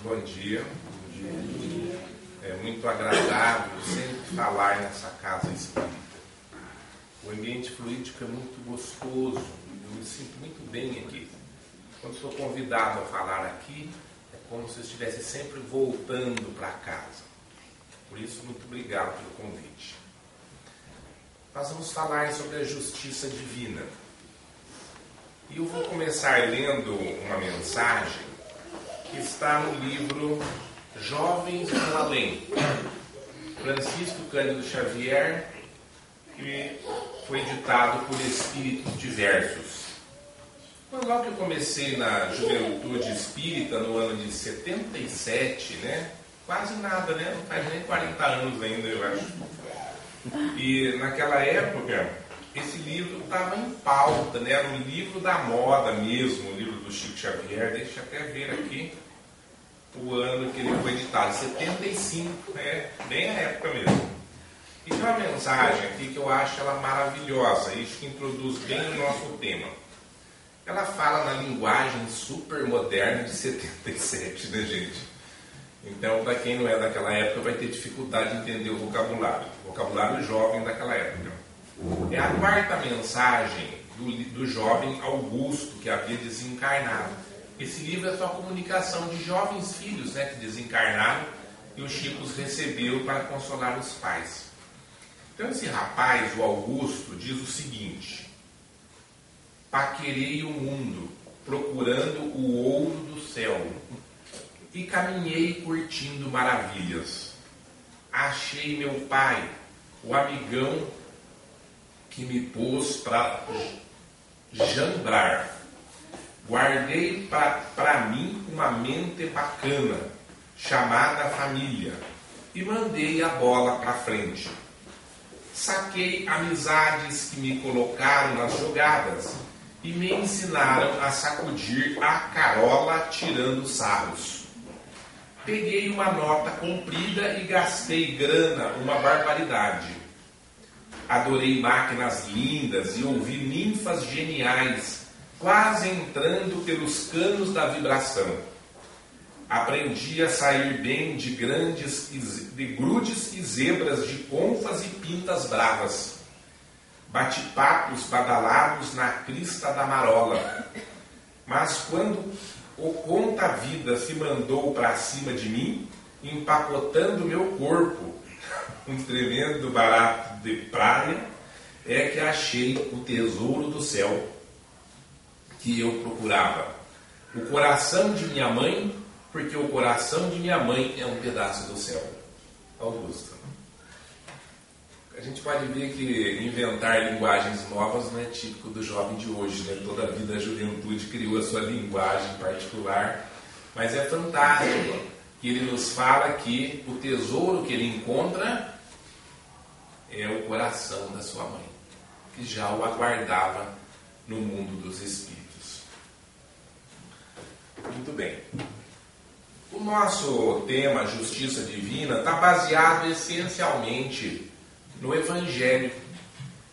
Bom dia. É muito agradável sempre falar nessa casa espírita. O ambiente fluídico é muito gostoso, eu me sinto muito bem aqui. Quando sou convidado a falar aqui, é como se eu estivesse sempre voltando para casa. Por isso, muito obrigado pelo convite. Nós vamos falar sobre a justiça divina. E eu vou começar lendo uma mensagem que está no livro Jovens no Além, Francisco Cândido Xavier, que foi editado por Espíritos Diversos. Logo que eu comecei na juventude espírita, no ano de 77, quase nada, não faz nem 40 anos ainda, eu acho. E naquela época, esse livro estava em pauta, era um livro da moda mesmo, o livro do Chico Xavier. Deixa eu até ver aqui o ano que ele foi editado, 75, bem a época mesmo. E tem uma mensagem aqui que eu acho ela maravilhosa, isso que introduz bem o nosso tema. Ela fala na linguagem super moderna de 77, gente? Então, para quem não é daquela época, vai ter dificuldade de entender o vocabulário jovem daquela época. É a quarta mensagem do jovem Augusto, que havia desencarnado. Esse livro é só a comunicação de jovens filhos, que desencarnaram e o Chico os recebeu para consolar os pais. Então esse rapaz, o Augusto, diz o seguinte: paquerei o mundo, procurando o ouro do céu, e caminhei curtindo maravilhas. Achei meu pai, o amigão que me pôs para jambrar. Guardei para mim uma mente bacana, chamada família, e mandei a bola para frente. Saquei amizades que me colocaram nas jogadas e me ensinaram a sacudir a carola tirando sarros. Peguei uma nota comprida e gastei grana, uma barbaridade. Adorei máquinas lindas e ouvi ninfas geniais, quase entrando pelos canos da vibração. Aprendi a sair bem de grudes e zebras, de confas e pintas bravas. Bate-papos badalados na crista da marola. Mas quando o conta-vida se mandou para cima de mim, empacotando meu corpo, um tremendo barato de praia, é que achei o tesouro do céu que eu procurava. O coração de minha mãe, porque o coração de minha mãe é um pedaço do céu. Augusto. A gente pode ver que inventar linguagens novas não é típico do jovem de hoje, Toda a vida a juventude criou a sua linguagem particular, mas é fantástico que ele nos fala que o tesouro que ele encontra é o coração da sua mãe, que já o aguardava no mundo dos espíritos. Muito bem. O nosso tema, Justiça Divina, está baseado essencialmente no Evangelho,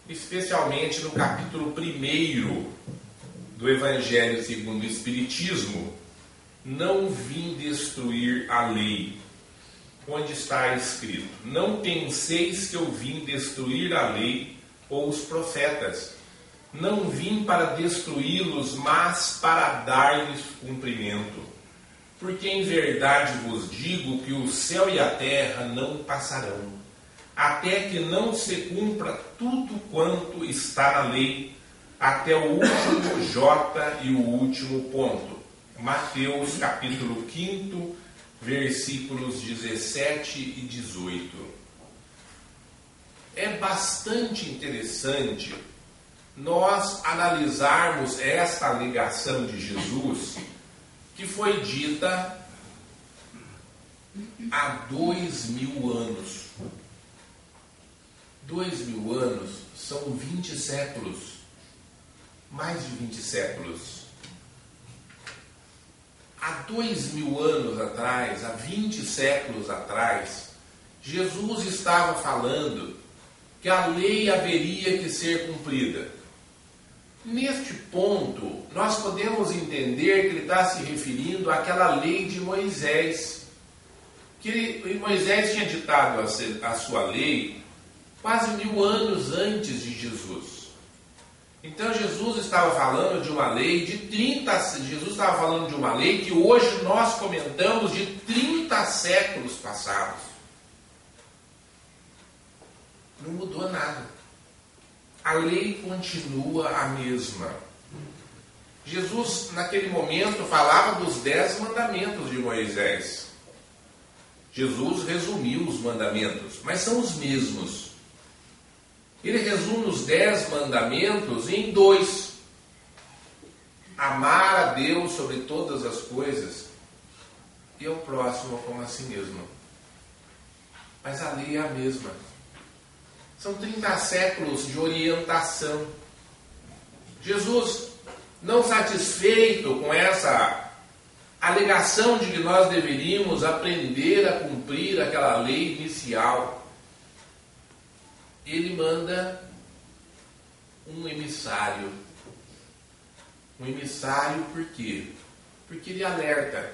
especialmente no capítulo 1 do Evangelho segundo o Espiritismo, não vim destruir a lei, onde está escrito: não penseis que eu vim destruir a lei ou os profetas. Não vim para destruí-los, mas para dar-lhes cumprimento. Porque em verdade vos digo que o céu e a terra não passarão, até que não se cumpra tudo quanto está na lei, até o último J e o último ponto. Mateus capítulo 5, versículos 17 e 18. É bastante interessante nós analisarmos esta alegação de Jesus, que foi dita há 2000 anos. 2000 anos são 20 séculos, mais de 20 séculos. Há 2000 anos atrás, há 20 séculos atrás, Jesus estava falando que a lei haveria que ser cumprida. Neste ponto, nós podemos entender que ele está se referindo àquela lei de Moisés. Que Moisés tinha ditado a sua lei quase 1000 anos antes de Jesus. Então Jesus estava falando de uma lei de 30, Jesus estava falando de uma lei que hoje nós comentamos de 30 séculos passados. Não mudou nada. A lei continua a mesma. Jesus, naquele momento, falava dos 10 mandamentos de Moisés. Jesus resumiu os mandamentos, mas são os mesmos. Ele resume os 10 mandamentos em 2. Amar a Deus sobre todas as coisas e ao próximo como a si mesmo. Mas a lei é a mesma. São 30 séculos de orientação. Jesus, não satisfeito com essa alegação de que nós deveríamos aprender a cumprir aquela lei inicial, ele manda um emissário. Um emissário por quê? Porque ele alerta.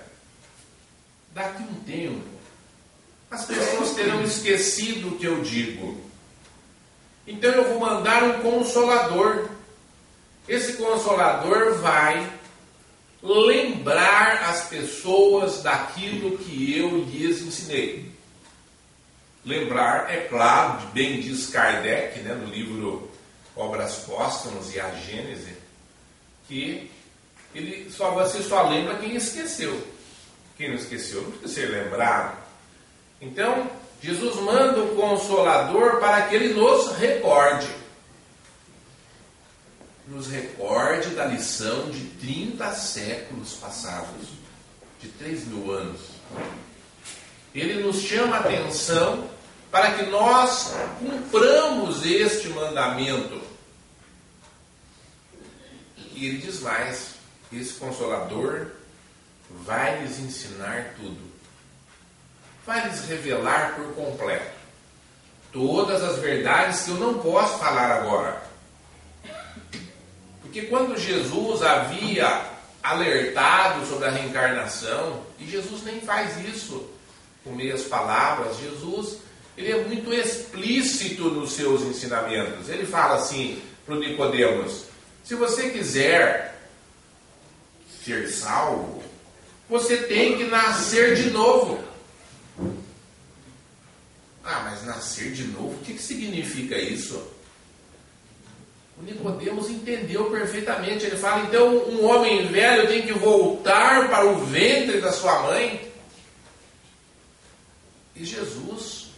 Daqui um tempo, as pessoas terão esquecido o que eu digo. Então eu vou mandar um consolador. Esse consolador vai lembrar as pessoas daquilo que eu lhes ensinei. Lembrar, é claro, bem diz Kardec, no livro Obras Póstumas e a Gênese, que você só lembra quem esqueceu. Quem não esqueceu não precisa ser lembrado. Então, Jesus manda o Consolador para que ele nos recorde. Nos recorde da lição de 30 séculos passados, de 3.000 anos. Ele nos chama a atenção para que nós cumpramos este mandamento. E ele diz mais: esse Consolador vai lhes ensinar tudo. Vai lhes revelar por completo todas as verdades que eu não posso falar agora. Porque quando Jesus havia alertado sobre a reencarnação, e Jesus nem faz isso com meias palavras, Jesus, ele é muito explícito nos seus ensinamentos. Ele fala assim para o Nicodemos: se você quiser ser salvo, você tem que nascer de novo. Ah, mas nascer de novo, o que significa isso? O Nicodemos entendeu perfeitamente. Ele fala: então um homem velho tem que voltar para o ventre da sua mãe? E Jesus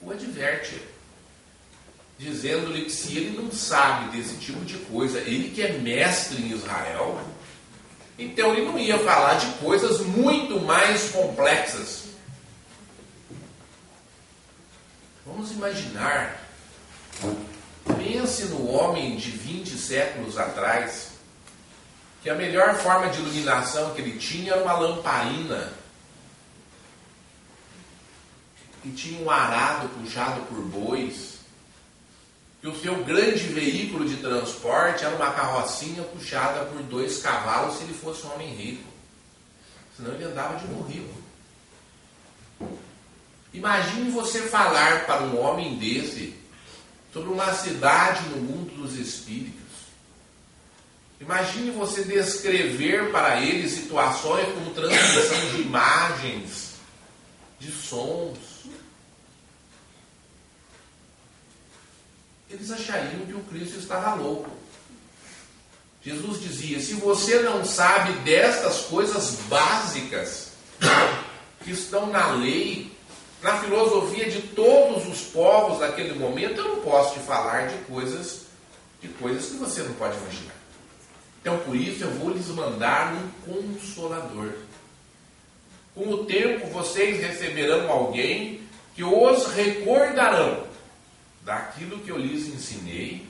o adverte, dizendo-lhe que se ele não sabe desse tipo de coisa, ele que é mestre em Israel, então ele não ia falar de coisas muito mais complexas. Vamos imaginar, pense no homem de 20 séculos atrás, que a melhor forma de iluminação que ele tinha era uma lamparina, que tinha um arado puxado por bois, que o seu grande veículo de transporte era uma carrocinha puxada por 2 cavalos, se ele fosse um homem rico. Senão ele andava de burrico. Imagine você falar para um homem desse sobre uma cidade no mundo dos espíritos. Imagine você descrever para ele situações como transmissão de imagens, de sons. Eles achariam que o Cristo estava louco. Jesus dizia: se você não sabe destas coisas básicas que estão na lei, na filosofia de todos os povos daquele momento, eu não posso te falar de coisas que você não pode imaginar. Então, por isso, eu vou lhes mandar um Consolador. Com o tempo, vocês receberão alguém que os recordarão daquilo que eu lhes ensinei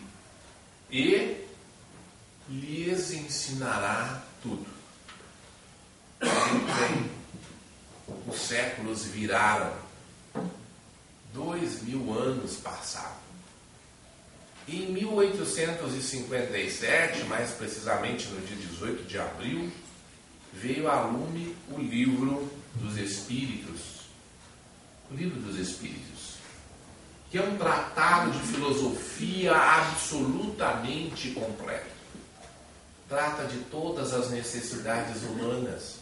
e lhes ensinará tudo. Muito bem. Os séculos viraram. 2000 anos passaram. Em 1857, mais precisamente no dia 18 de abril, veio a lume o Livro dos Espíritos. O Livro dos Espíritos, que é um tratado de filosofia absolutamente completo. Trata de todas as necessidades humanas.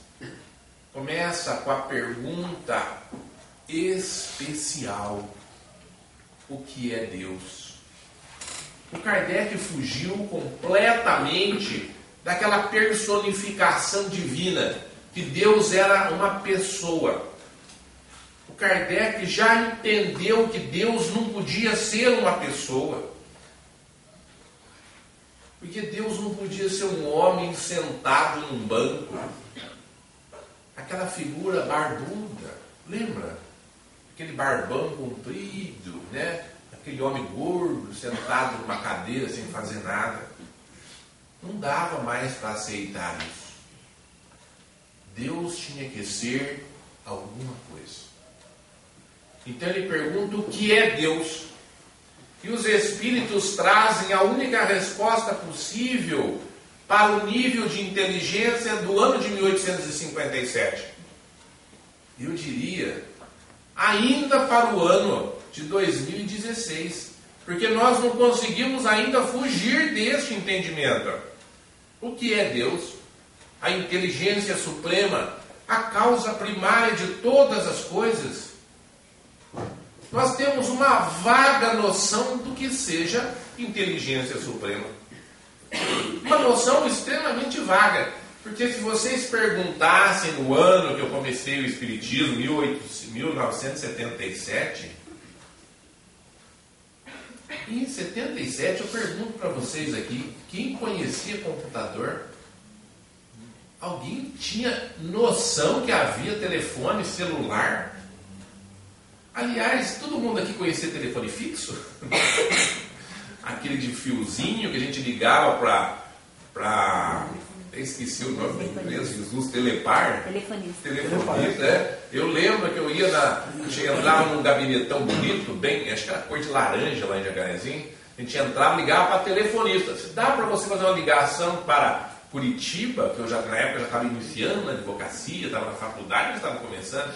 Começa com a pergunta especial: o que é Deus? O Kardec fugiu completamente daquela personificação divina, que Deus era uma pessoa. O Kardec já entendeu que Deus não podia ser uma pessoa. Porque Deus não podia ser um homem sentado num banco. Aquela figura barbuda, lembra? Aquele barbão comprido, né? Aquele homem gordo, sentado numa cadeira sem fazer nada. Não dava mais para aceitar isso. Deus tinha que ser alguma coisa. Então ele pergunta o que é Deus. E os Espíritos trazem a única resposta possível para o nível de inteligência do ano de 1857. Eu diria, ainda para o ano de 2016, porque nós não conseguimos ainda fugir deste entendimento. O que é Deus? A inteligência suprema, a causa primária de todas as coisas. Nós temos uma vaga noção do que seja inteligência suprema. Uma noção extremamente vaga. Porque se vocês perguntassem no ano que eu comecei o Espiritismo, 1977, em 77 eu pergunto para vocês aqui, quem conhecia computador? Alguém tinha noção que havia telefone celular? Aliás, todo mundo aqui conhecia telefone fixo? Aquele de fiozinho que a gente ligava para esqueci o nome da empresa, Jesus Telepar. Telefonista, é. Eu lembro que eu entrava num gabinetão bonito, bem, acho que era cor de laranja lá em Jacarezinho. A gente entrava e ligava para telefonista. Se dá para você fazer uma ligação para Curitiba, que eu já na época já estava iniciando na advocacia, estava na faculdade, já estava começando.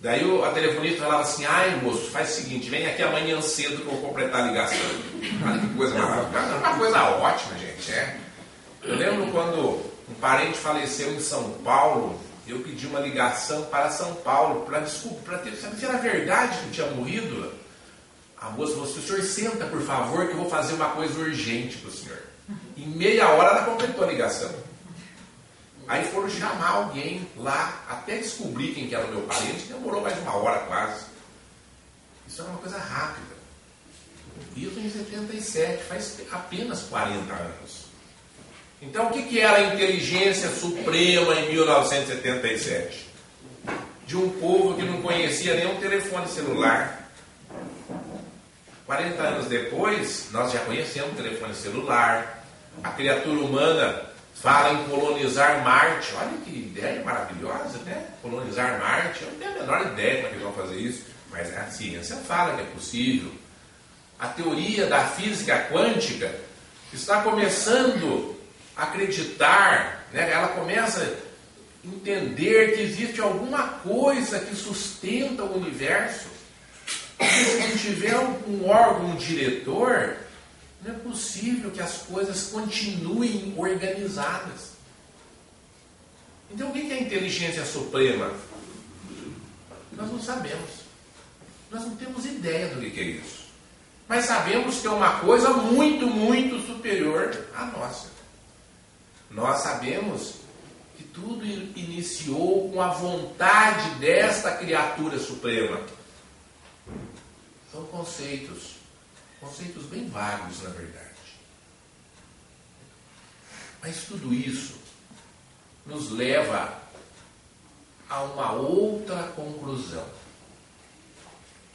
Daí a telefonista falava assim: ai moço, faz o seguinte, vem aqui amanhã cedo que eu vou completar a ligação. Olha que coisa maravilhosa, uma coisa ótima, gente, é. Eu lembro quando um parente faleceu em São Paulo, eu pedi uma ligação para São Paulo para saber se era verdade que tinha morrido. A moça falou assim: o senhor senta por favor que eu vou fazer uma coisa urgente para o senhor. Em meia hora ela completou a ligação. Aí foram chamar alguém lá, até descobrir quem que era o meu parente, demorou mais uma hora quase. Isso é uma coisa rápida. Isso em 77, faz apenas 40 anos. Então o que era a inteligência suprema em 1977? De um povo que não conhecia nem um telefone celular. 40 anos depois, nós já conhecemos o telefone celular. A criatura humana fala em colonizar Marte. Olha que ideia maravilhosa, né? Colonizar Marte. Eu não tenho a menor ideia como é que eles vão fazer isso, mas a ciência fala que é possível. A teoria da física quântica está começando a acreditar, né? Ela começa a entender que existe alguma coisa que sustenta o universo. Se não tiver um órgão diretor, não é possível que as coisas continuem organizadas. Então o que é a inteligência suprema? Nós não sabemos. Nós não temos ideia do que é isso. Mas sabemos que é uma coisa muito, muito superior à nossa. Nós sabemos que tudo iniciou com a vontade desta criatura suprema. São conceitos bem vagos, na verdade. Mas tudo isso nos leva a uma outra conclusão.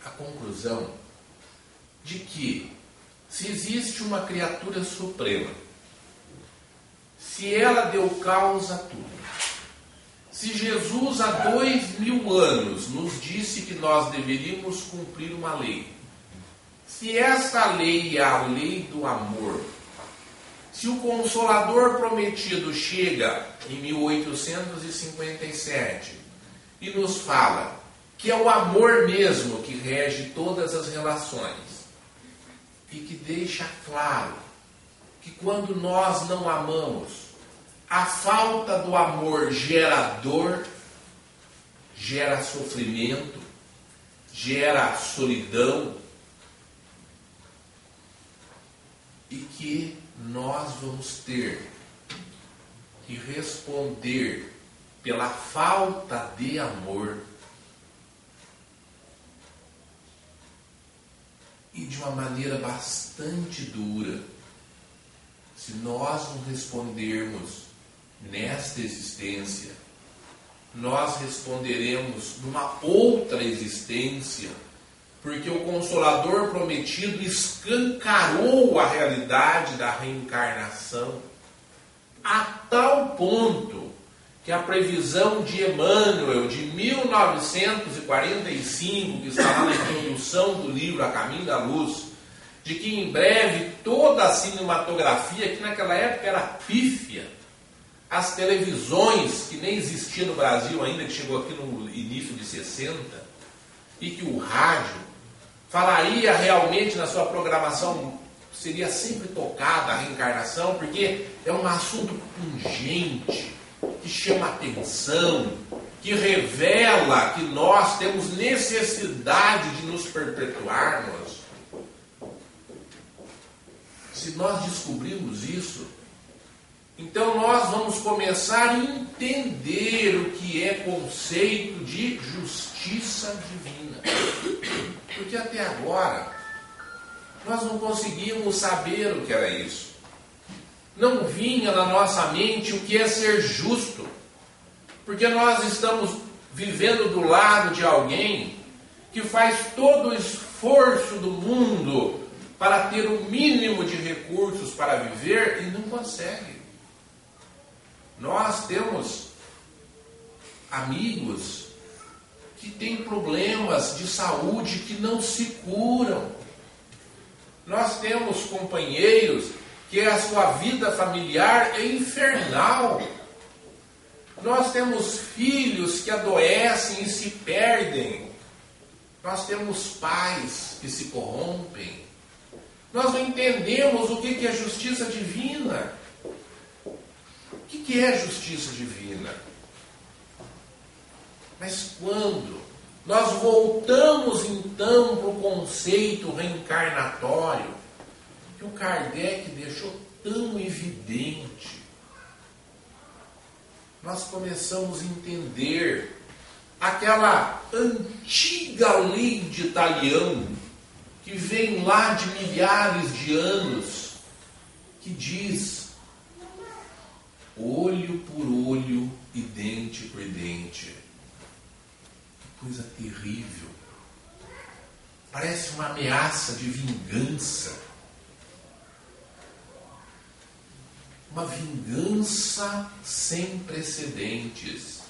A conclusão de que, se existe uma criatura suprema, se ela deu causa a tudo, se Jesus há 2000 anos nos disse que nós deveríamos cumprir uma lei, Se esta lei é a lei do amor, se o Consolador prometido chega em 1857 e nos fala que é o amor mesmo que rege todas as relações, e que deixa claro que quando nós não amamos, a falta do amor gera dor, gera sofrimento, gera solidão, e que nós vamos ter que responder pela falta de amor, e de uma maneira bastante dura. Se nós não respondermos nesta existência, nós responderemos numa outra existência, porque o Consolador prometido escancarou a realidade da reencarnação a tal ponto que a previsão de Emmanuel de 1945, que está lá na introdução do livro A Caminho da Luz, de que em breve toda a cinematografia, que naquela época era pífia, as televisões, que nem existia no Brasil ainda, que chegou aqui no início de 60, e que o rádio falaria realmente na sua programação, seria sempre tocada a reencarnação, porque é um assunto pungente, que chama atenção, que revela que nós temos necessidade de nos perpetuarmos. Se nós descobrirmos isso, então nós vamos começar a entender o que é conceito de justiça divina. Porque até agora nós não conseguíamos saber o que era isso. Não vinha na nossa mente o que é ser justo. Porque nós estamos vivendo do lado de alguém que faz todo o esforço do mundo para ter o mínimo de recursos para viver e não consegue. Nós temos amigos que têm problemas de saúde que não se curam. Nós temos companheiros que a sua vida familiar é infernal. Nós temos filhos que adoecem e se perdem. Nós temos pais que se corrompem. Nós não entendemos o que é justiça divina. O que é justiça divina? Mas quando nós voltamos então para o conceito reencarnatório, que o Kardec deixou tão evidente, nós começamos a entender aquela antiga lei de Italião, que vem lá de milhares de anos, que diz: olho por olho e dente por dente. Que coisa terrível. Parece uma ameaça de vingança. Uma vingança sem precedentes.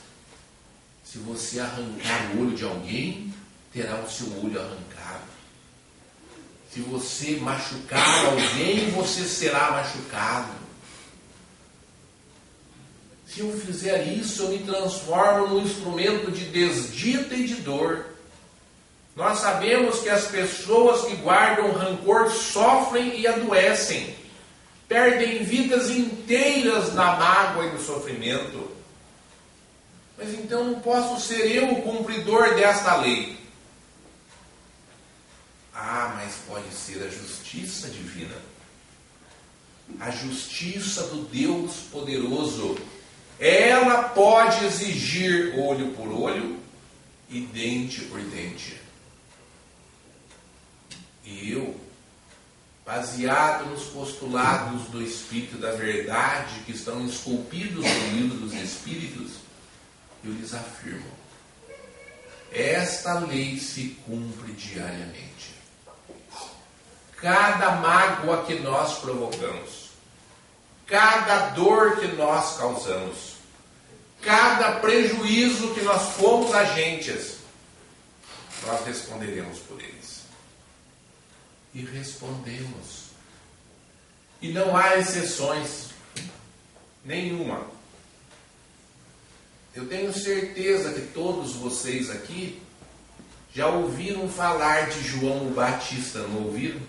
Se você arrancar o olho de alguém, terá o seu olho arrancado. Se você machucar alguém, você será machucado. Se eu fizer isso, eu me transformo num instrumento de desdita e de dor. Nós sabemos que as pessoas que guardam rancor sofrem e adoecem. Perdem vidas inteiras na mágoa e no sofrimento. Mas então não posso ser eu o cumpridor desta lei. Ah, mas pode ser a justiça divina. A justiça do Deus poderoso. Ela pode exigir olho por olho e dente por dente. E eu, baseado nos postulados do Espírito da Verdade, que estão esculpidos no livro dos Espíritos, eu lhes afirmo: esta lei se cumpre diariamente. Cada mágoa que nós provocamos, cada dor que nós causamos, cada prejuízo que nós fomos agentes, nós responderemos por eles. E respondemos. E não há exceções nenhuma. Eu tenho certeza que todos vocês aqui já ouviram falar de João o Batista, não ouviram?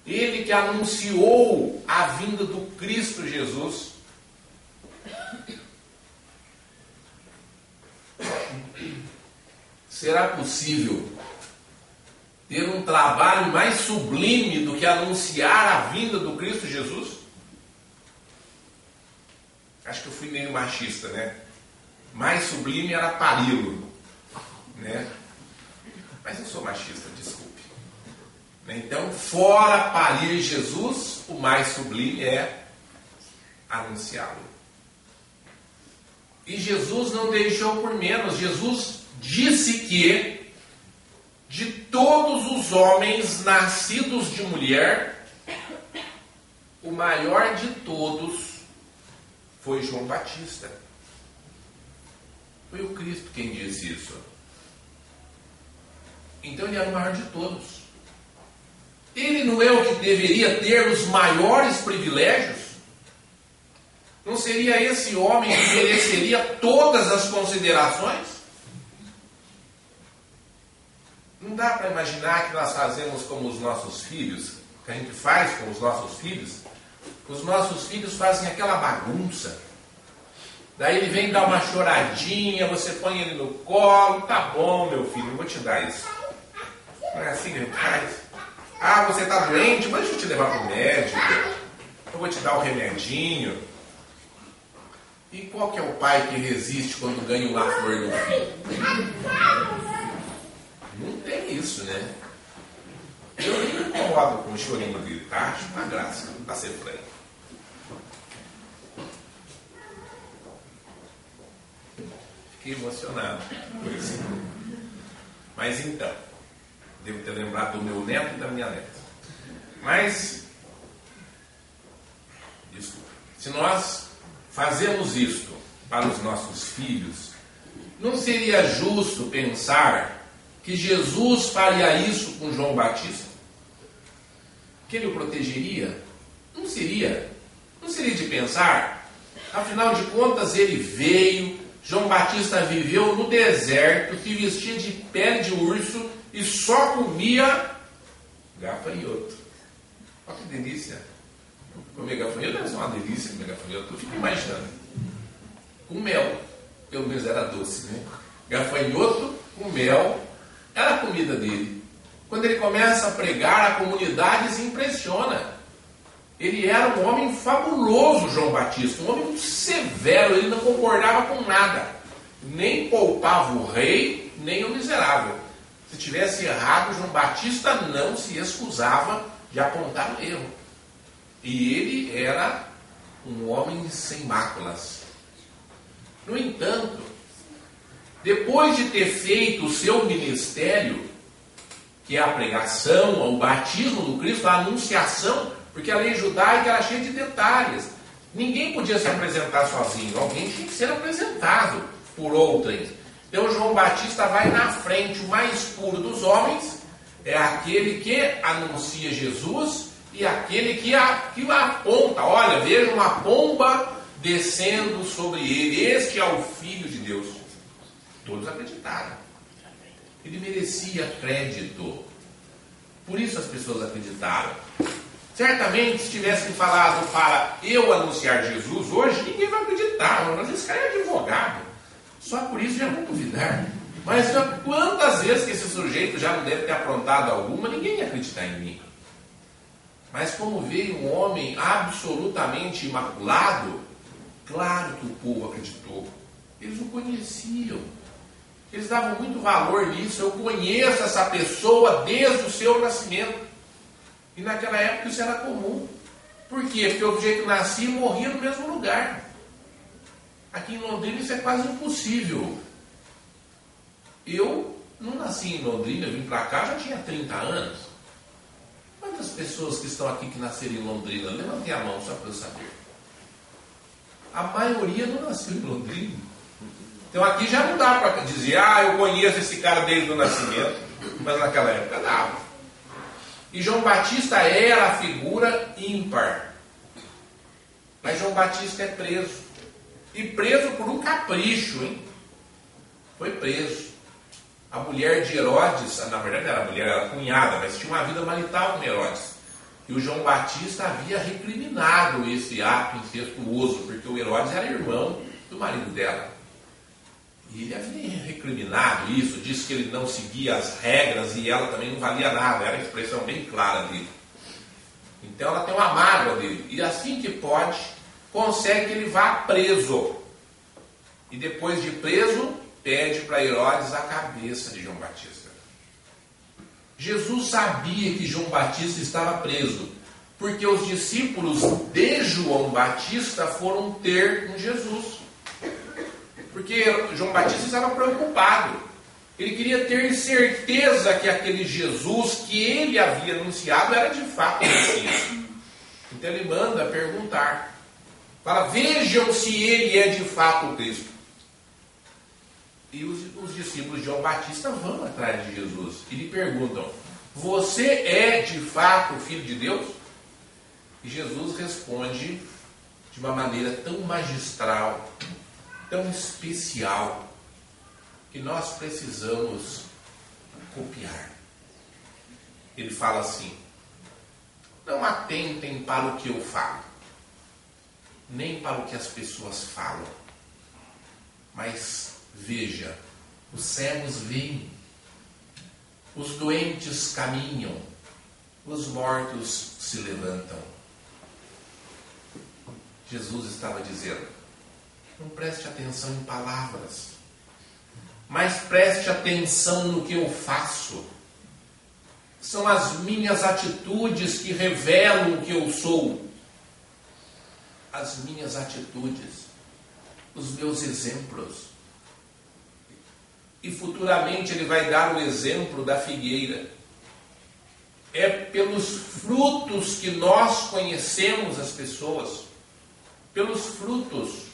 Ele que anunciou a vinda do Cristo Jesus. Será possível ter um trabalho mais sublime do que anunciar a vinda do Cristo Jesus? Acho que eu fui meio machista, né? Mais sublime era pari-lo, né? Mas eu sou machista, desculpe. Então, fora parir Jesus, o mais sublime é anunciá-lo. E Jesus não deixou por menos. Jesus disse que de todos os homens nascidos de mulher, o maior de todos foi João Batista. Foi o Cristo quem disse isso. Então ele era o maior de todos. Ele não é o que deveria ter os maiores privilégios? Não seria esse homem que mereceria todas as considerações? Não dá para imaginar que nós fazemos como os nossos filhos, que a gente faz com os nossos filhos. Os nossos filhos fazem aquela bagunça. Daí ele vem dar uma choradinha, você põe ele no colo, tá bom, meu filho, eu vou te dar isso. Não é assim que ele faz? Ah, você está doente? Mas deixa eu te levar para o médico. Eu vou te dar o remedinho. E qual que é o pai que resiste quando ganha uma flor do filho? Não tem isso, né? Eu nem me incomodo com o chorinho dele, tá? Acho uma graça, para ser franco. Fiquei emocionado por isso. Mas então, devo ter lembrado do meu neto e da minha neta. Mas, desculpa, se nós fazemos isto para os nossos filhos, não seria justo pensar que Jesus faria isso com João Batista? Que ele o protegeria? Não seria. Não seria de pensar. Afinal de contas, ele veio, João Batista viveu no deserto, se vestia de pele de urso e só comia gafanhoto. Olha que delícia. Comer gafanhoto deve ser uma delícia comer gafanhoto. Eu fico imaginando. Com mel. Pelo menos era doce, né? Gafanhoto com mel era a comida dele. Quando ele começa a pregar, a comunidade se impressiona. Ele era um homem fabuloso, João Batista. Um homem muito severo. Ele não concordava com nada. Nem poupava o rei, nem o miserável. Se tivesse errado, João Batista não se excusava de apontar o erro. E ele era um homem sem máculas. No entanto, depois de ter feito o seu ministério, que é a pregação, o batismo do Cristo, a anunciação, porque a lei judaica era cheia de detalhes. Ninguém podia se apresentar sozinho, alguém tinha que ser apresentado por outrem. Então João Batista vai na frente, o mais puro dos homens é aquele que anuncia Jesus e aquele que aponta. Olha, veja uma pomba descendo sobre ele. Este é o Filho de Deus. Todos acreditaram. Ele merecia crédito. Por isso as pessoas acreditaram. Certamente, se tivessem falado para eu anunciar Jesus hoje, ninguém vai acreditar. Mas esse cara é advogado. Só por isso já vão duvidar. Mas quantas vezes que esse sujeito já não deve ter aprontado alguma, ninguém ia acreditar em mim. Mas como veio um homem absolutamente imaculado, claro que o povo acreditou. Eles o conheciam. Eles davam muito valor nisso. Eu conheço essa pessoa desde o seu nascimento. E naquela época isso era comum. Por quê? Porque o sujeito nascia e morria no mesmo lugar. Aqui em Londrina isso é quase impossível. Eu não nasci em Londrina, eu vim para cá, já tinha 30 anos. Quantas pessoas que estão aqui que nasceram em Londrina? Levantem a mão só para eu saber. A maioria não nasceu em Londrina. Então aqui já não dá para dizer, eu conheço esse cara desde o nascimento. Mas naquela época dava. E João Batista era a figura ímpar. Mas João Batista é preso. E preso por um capricho, hein? Foi preso. A mulher de Herodes, na verdade era mulher, era cunhada, mas tinha uma vida marital com Herodes. E o João Batista havia recriminado esse ato incestuoso, porque o Herodes era irmão do marido dela. E ele havia recriminado isso, disse que ele não seguia as regras e ela também não valia nada, era a expressão bem clara dele. Então ela tem uma mágoa dele, e assim que pode, consegue que ele vá preso. E depois de preso, pede para Herodes a cabeça de João Batista. Jesus sabia que João Batista estava preso, porque os discípulos de João Batista foram ter com Jesus. Porque João Batista estava preocupado. Ele queria ter certeza que aquele Jesus que ele havia anunciado era de fato o Messias. Então ele manda perguntar. Fala, vejam se ele é de fato o Cristo. E os discípulos de João Batista vão atrás de Jesus e lhe perguntam, você é de fato o Filho de Deus? E Jesus responde de uma maneira tão magistral, tão especial, que nós precisamos copiar. Ele fala assim, não atentem para o que eu falo, nem para o que as pessoas falam, mas veja, os cegos veem, os doentes caminham, os mortos se levantam. Jesus estava dizendo, não preste atenção em palavras, mas preste atenção no que eu faço. São as minhas atitudes que revelam o que eu sou. As minhas atitudes, os meus exemplos. E futuramente ele vai dar o exemplo da figueira. É pelos frutos que nós conhecemos as pessoas. Pelos frutos.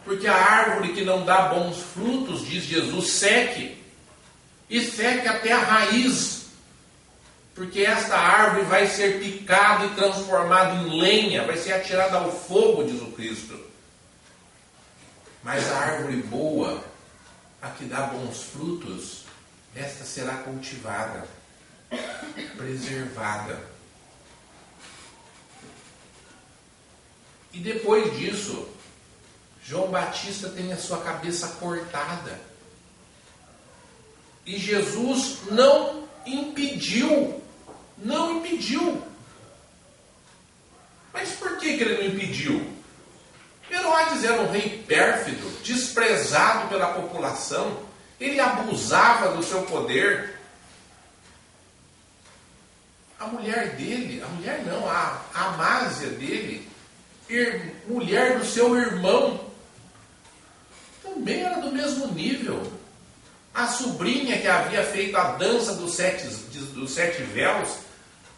Porque a árvore que não dá bons frutos, diz Jesus, seque. E seque até a raiz. Porque esta árvore vai ser picada e transformada em lenha, vai ser atirada ao fogo, diz o Cristo. Mas a árvore boa, a que dá bons frutos, esta será cultivada, preservada. E depois disso, João Batista tem a sua cabeça cortada. E Jesus não impediu. Mas por que ele não impediu? Herodes era um rei pérfido, desprezado pela população. Ele abusava do seu poder. A mulher dele, a Amásia dele, mulher do seu irmão, também era do mesmo nível. A sobrinha que havia feito a dança dos sete véus,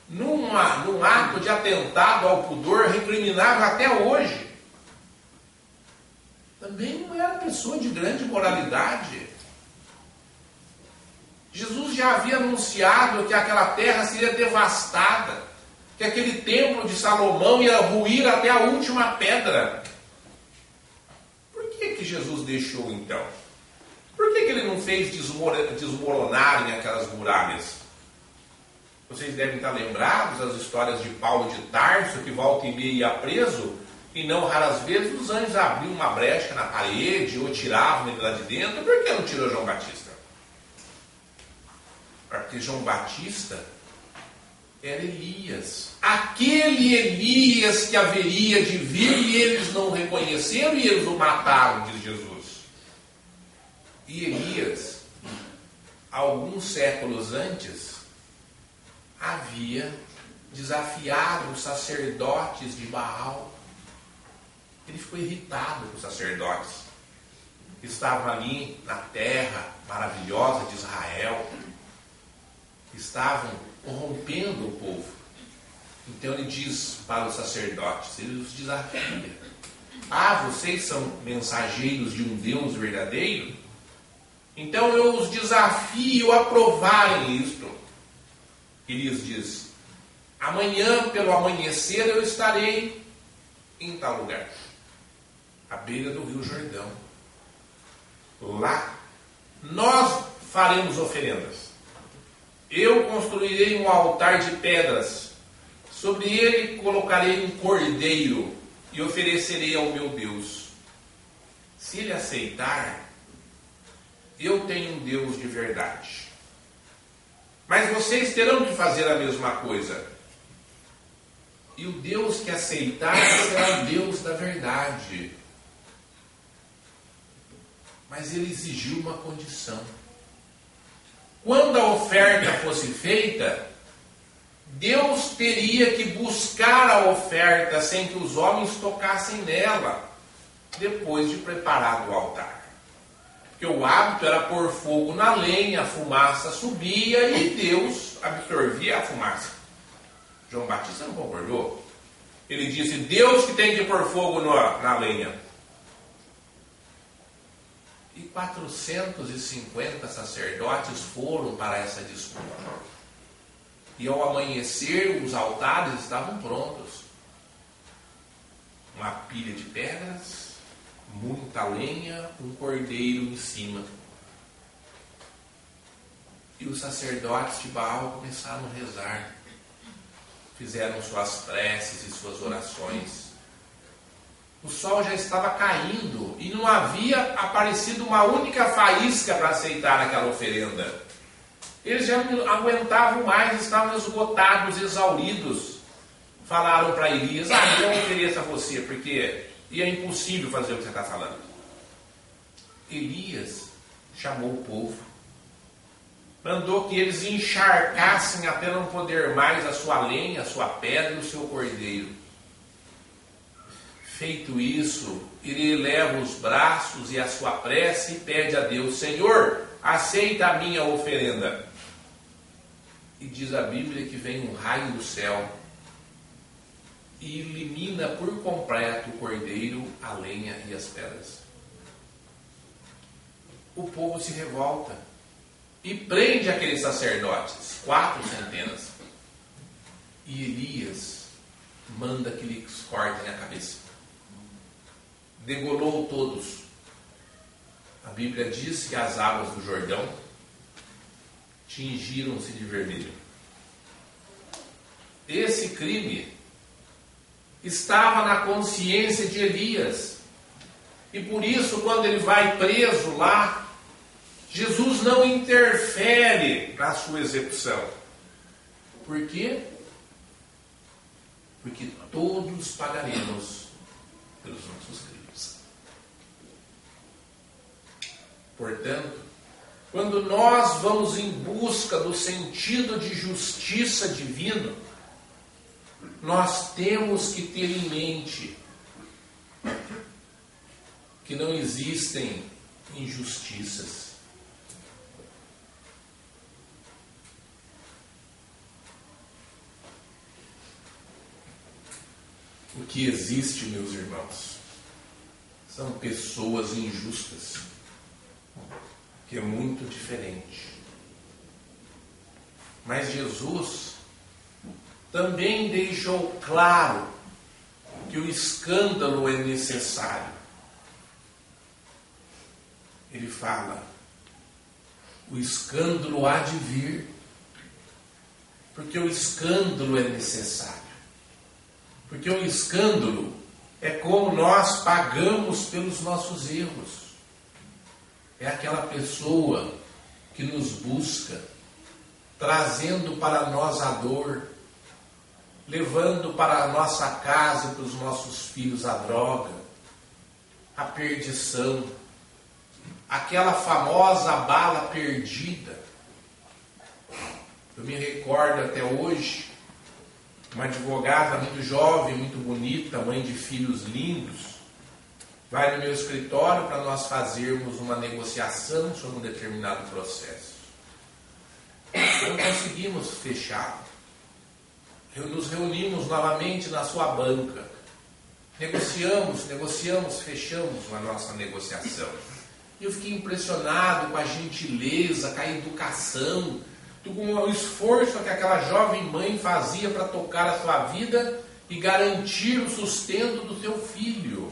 num ato de atentado ao pudor, recriminava até hoje. Também não era pessoa de grande moralidade. Jesus já havia anunciado que aquela terra seria devastada, que aquele templo de Salomão ia ruir até a última pedra. Por que Jesus deixou então? Por que ele não fez desmoronarem aquelas muralhas? Vocês devem estar lembrados das histórias de Paulo de Tarso, que volta e meia ia preso, e não raras vezes os anjos abriam uma brecha na parede, ou tiravam ele lá de dentro. Por que não tirou João Batista? Porque João Batista era Elias. Aquele Elias que haveria de vir, e eles não o reconheceram, e eles o mataram, diz Jesus. E Elias, alguns séculos antes, havia desafiado os sacerdotes de Baal. Ele ficou irritado com os sacerdotes que estavam ali na terra maravilhosa de Israel, que estavam corrompendo o povo. Então ele diz para os sacerdotes, ele os desafia. Vocês são mensageiros de um Deus verdadeiro? Então eu os desafio a provarem isto. Elias diz: amanhã pelo amanhecer eu estarei em tal lugar, à beira do rio Jordão. Lá nós faremos oferendas. Eu construirei um altar de pedras, sobre ele colocarei um cordeiro e oferecerei ao meu Deus. Se ele aceitar, eu tenho um Deus de verdade. Mas vocês terão que fazer a mesma coisa. E o Deus que aceitar será o Deus da verdade. Mas ele exigiu uma condição. Quando a oferta fosse feita, Deus teria que buscar a oferta sem que os homens tocassem nela, depois de preparado o altar. Porque o hábito era pôr fogo na lenha, a fumaça subia e Deus absorvia a fumaça. João Batista não concordou. Ele disse: Deus que tem que pôr fogo na lenha. E 450 sacerdotes foram para essa disputa. E ao amanhecer, os altares estavam prontos. Uma pilha de pedras, muita lenha, um cordeiro em cima. E os sacerdotes de Baal começaram a rezar. Fizeram suas preces e suas orações. O sol já estava caindo e não havia aparecido uma única faísca para aceitar aquela oferenda. Eles já não aguentavam mais, estavam esgotados, exauridos. Falaram para Elias: eu ofereço a você, porque é impossível fazer o que você está falando. Elias chamou o povo, mandou que eles encharcassem até não poder mais a sua lenha, a sua pedra e o seu cordeiro. Feito isso, ele eleva os braços e a sua prece e pede a Deus: Senhor, aceita a minha oferenda. E diz a Bíblia que vem um raio do céu e elimina por completo o cordeiro, a lenha e as pedras. O povo se revolta e prende aqueles sacerdotes, 400. E Elias manda que lhes cortem a cabeça. Degolou todos. A Bíblia diz que as águas do Jordão tingiram-se de vermelho. Esse crime estava na consciência de Elias. E por isso, quando ele vai preso lá, Jesus não interfere na sua execução. Por quê? Porque todos pagaremos pelos nossos crimes. Portanto, quando nós vamos em busca do sentido de justiça divino, nós temos que ter em mente que não existem injustiças. O que existe, meus irmãos, são pessoas injustas, que é muito diferente. Mas Jesus também deixou claro que o escândalo é necessário. Ele fala: o escândalo há de vir, porque o escândalo é necessário. Porque o escândalo é como nós pagamos pelos nossos erros. É aquela pessoa que nos busca, trazendo para nós a dor, levando para a nossa casa e para os nossos filhos a droga, a perdição, aquela famosa bala perdida. Eu me recordo até hoje, uma advogada muito jovem, muito bonita, mãe de filhos lindos, vai no meu escritório para nós fazermos uma negociação sobre um determinado processo. Não conseguimos fechar. Nos reunimos novamente na sua banca. Negociamos, fechamos a nossa negociação. E eu fiquei impressionado com a gentileza, com a educação. com o esforço que aquela jovem mãe fazia para tocar a sua vida e garantir o sustento do seu filho.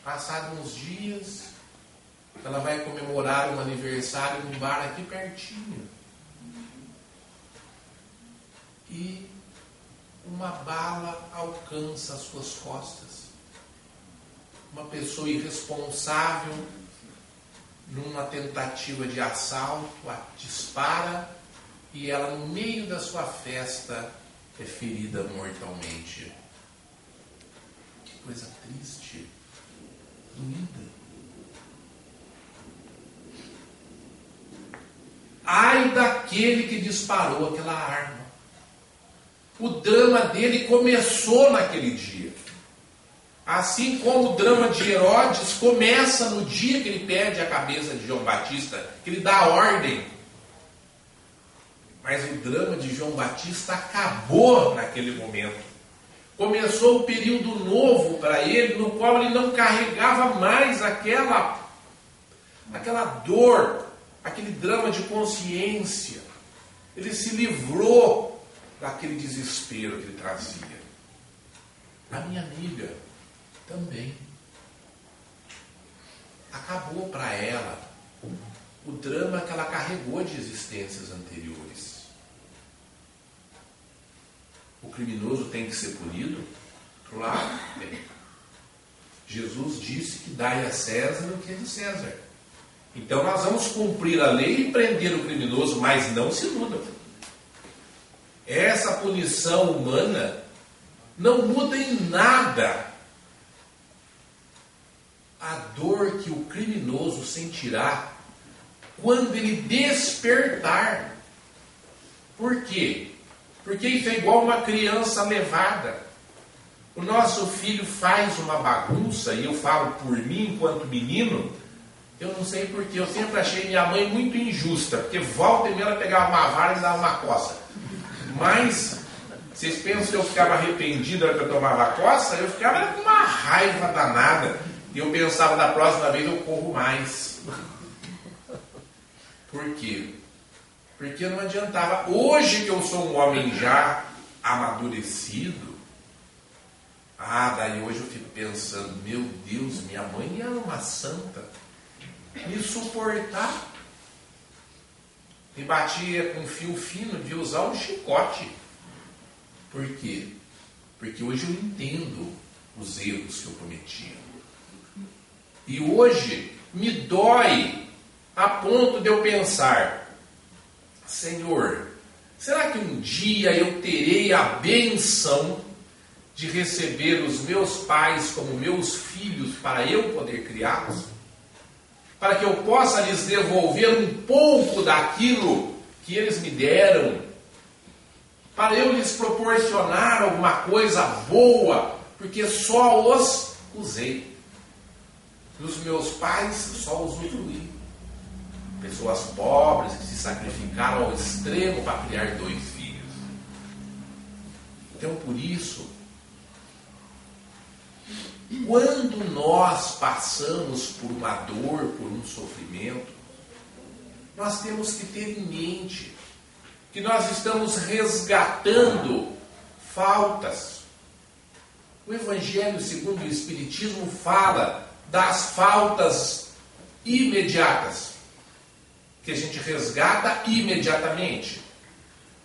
Passados uns dias, ela vai comemorar um aniversário num bar aqui pertinho. E uma bala alcança as suas costas. Uma pessoa irresponsável, numa tentativa de assalto, a dispara e ela, no meio da sua festa, é ferida mortalmente. Que coisa triste, doída. Ai daquele que disparou aquela arma. O drama dele começou naquele dia. Assim como o drama de Herodes começa no dia que ele perde a cabeça de João Batista, que ele dá a ordem. Mas o drama de João Batista acabou naquele momento. Começou o período novo para ele, no qual ele não carregava mais aquela dor, aquele drama de consciência. Ele se livrou daquele desespero que ele trazia. A minha amiga também. Acabou para ela o drama que ela carregou de existências anteriores. O criminoso tem que ser punido? Claro, tem. Jesus disse que dai a César o que é de César. Então nós vamos cumprir a lei e prender o criminoso, mas não se iludam. Essa punição humana não muda em nada a dor que o criminoso sentirá quando ele despertar. Por quê? Porque isso é igual uma criança levada. O nosso filho faz uma bagunça, e eu falo por mim enquanto menino, eu não sei porquê, eu sempre achei minha mãe muito injusta, porque volta e meia ela pegava uma vara e dava uma coça. Mas, vocês pensam que eu ficava arrependido na hora que eu tomava a coça? Eu ficava com uma raiva danada. E eu pensava, da próxima vez eu corro mais. Por quê? Porque não adiantava. Hoje que eu sou um homem já amadurecido, daí hoje eu fico pensando, meu Deus, minha mãe era uma santa. Me suportar. Me batia com fio fino de usar um chicote. Por quê? Porque hoje eu entendo os erros que eu cometia. E hoje me dói a ponto de eu pensar, Senhor, será que um dia eu terei a benção de receber os meus pais como meus filhos para eu poder criá-los? Para que eu possa lhes devolver um pouco daquilo que eles me deram? Para eu lhes proporcionar alguma coisa boa, porque só os usei. Dos meus pais só usufruí. Pessoas pobres que se sacrificaram ao extremo para criar 2 filhos. Então, por isso, quando nós passamos por uma dor, por um sofrimento, nós temos que ter em mente que nós estamos resgatando faltas. O Evangelho segundo o Espiritismo fala das faltas imediatas, que a gente resgata imediatamente.